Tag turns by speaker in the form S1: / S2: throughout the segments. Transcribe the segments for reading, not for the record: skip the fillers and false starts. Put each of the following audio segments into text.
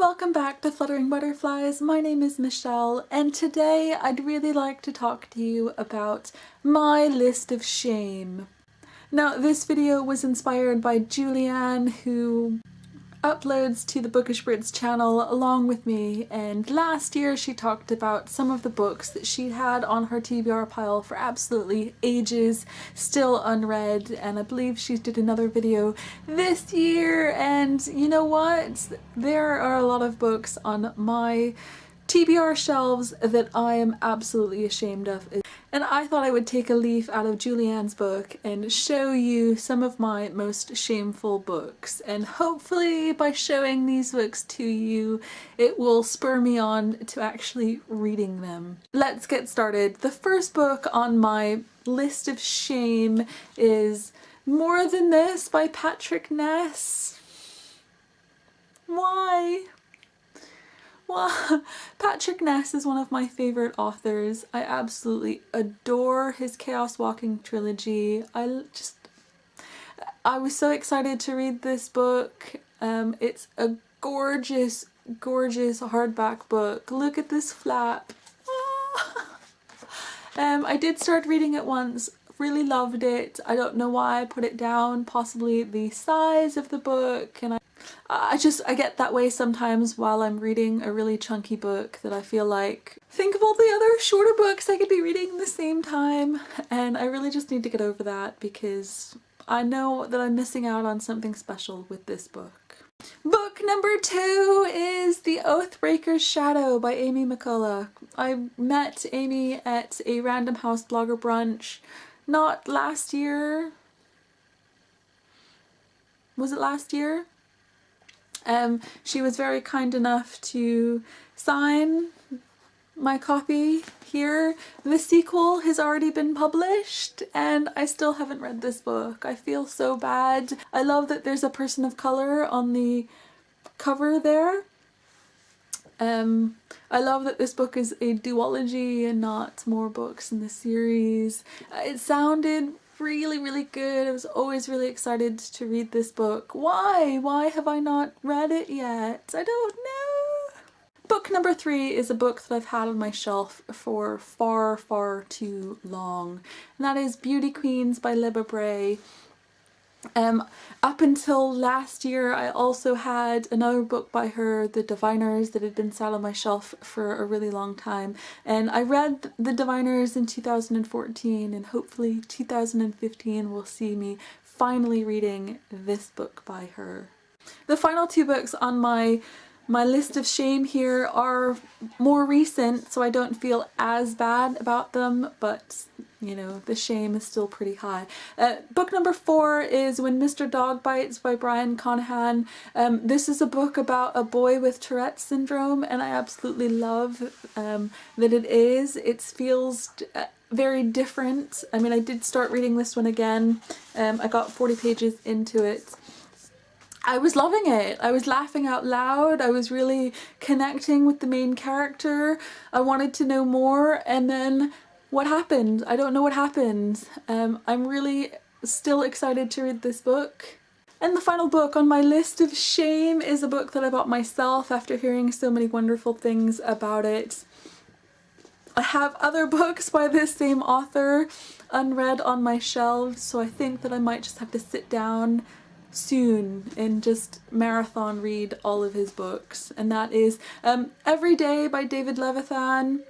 S1: welcome back to Fluttering Butterflies. My name is Michelle, and today I'd really like to talk to you about my list of shame. Now, this video was inspired by Julianne, who uploads to the Bookish Brits channel along with me, and last year she talked about some of the books that she had on her TBR pile for absolutely ages, still unread, and I believe she did another video this year, and you know what? There are a lot of books on my TBR shelves that I am absolutely ashamed of. And I thought I would take a leaf out of Julianne's book and show you some of my most shameful books. And hopefully by showing these books to you, it will spur me on to actually reading them. Let's get started. The first book on my list of shame is More Than This by Patrick Ness. Why? Well, Patrick Ness is one of my favourite authors. I absolutely adore his Chaos Walking trilogy. I was so excited to read this book. It's a gorgeous, gorgeous hardback book. Look at this flap. I did start reading it once, really loved it. I don't know why I put it down, possibly the size of the book, and I get that way sometimes while I'm reading a really chunky book that I feel like, think of all the other shorter books I could be reading at the same time, and I really just need to get over that because I know that I'm missing out on something special with this book. Book number 2 is The Oathbreakers Shadow by Amy McCullough. I met Amy at a Random House blogger brunch, not last year. Was it last year? She was very kind enough to sign my copy here. The sequel has already been published and I still haven't read this book. I feel so bad. I love that there's a person of color on the cover there. I love that this book is a duology and not more books in the series. It sounded really good. I was always really excited to read this book. Why? Why have I not read it yet? I don't know. Book number 3 is a book that I've had on my shelf for far too long, and that is Beauty Queens by Libba Bray. Up until last year I also had another book by her, The Diviners, that had been sat on my shelf for a really long time, and I read The Diviners in 2014, and hopefully 2015 will see me finally reading this book by her. The final 2 books on my list of shame here are more recent, so I don't feel as bad about them, but you know, the shame is still pretty high. Book number 4 is When Mr. Dog Bites by Brian Conahan. This is a book about a boy with Tourette's syndrome, and I absolutely love that it is. It feels very different. I mean, I did start reading this one again. I got 40 pages into it. I was loving it. I was laughing out loud. I was really connecting with the main character. I wanted to know more, and then what happened? I don't know what happened. I'm really still excited to read this book. And the final book on my list of shame is a book that I bought myself after hearing so many wonderful things about it. I have other books by this same author unread on my shelves, so I think that I might just have to sit down soon and just marathon read all of his books, and that is Every Day by David Levithan.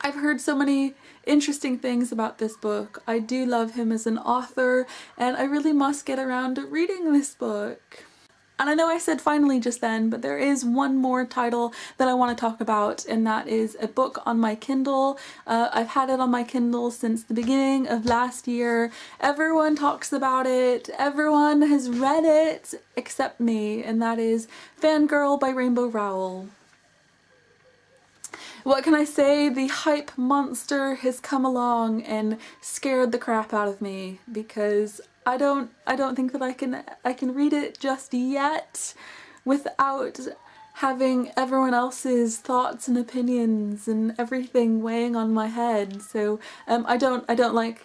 S1: I've heard so many interesting things about this book. I do love him as an author, and I really must get around to reading this book. And I know I said finally just then, but there is one more title that I want to talk about, and that is a book on my Kindle. I've had it on my Kindle since the beginning of last year. Everyone talks about it. Everyone has read it except me, and that is Fangirl by Rainbow Rowell. What can I say? The hype monster has come along and scared the crap out of me, because I don't think that I can read it just yet without having everyone else's thoughts and opinions and everything weighing on my head. So I don't like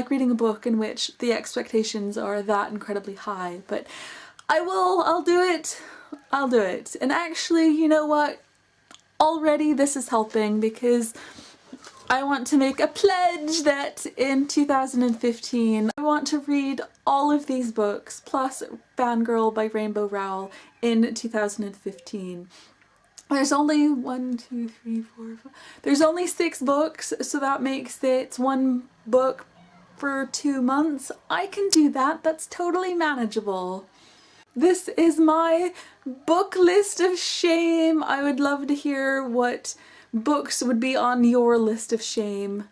S1: reading a book in which the expectations are that incredibly high, but I'll do it. I'll do it. And actually, you know what? Already this is helping because I want to make a pledge that in 2015 I want to read all of these books plus Fangirl by Rainbow Rowell in 2015. There's only 1, 2, 3, 4, 5. There's only 6 books, so that makes it 1 book for 2 months. I can do that. That's totally manageable. This is my book list of shame. I would love to hear what books would be on your list of shame.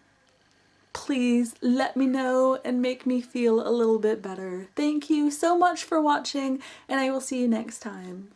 S1: Please let me know and make me feel a little bit better. Thank you so much for watching, and I will see you next time.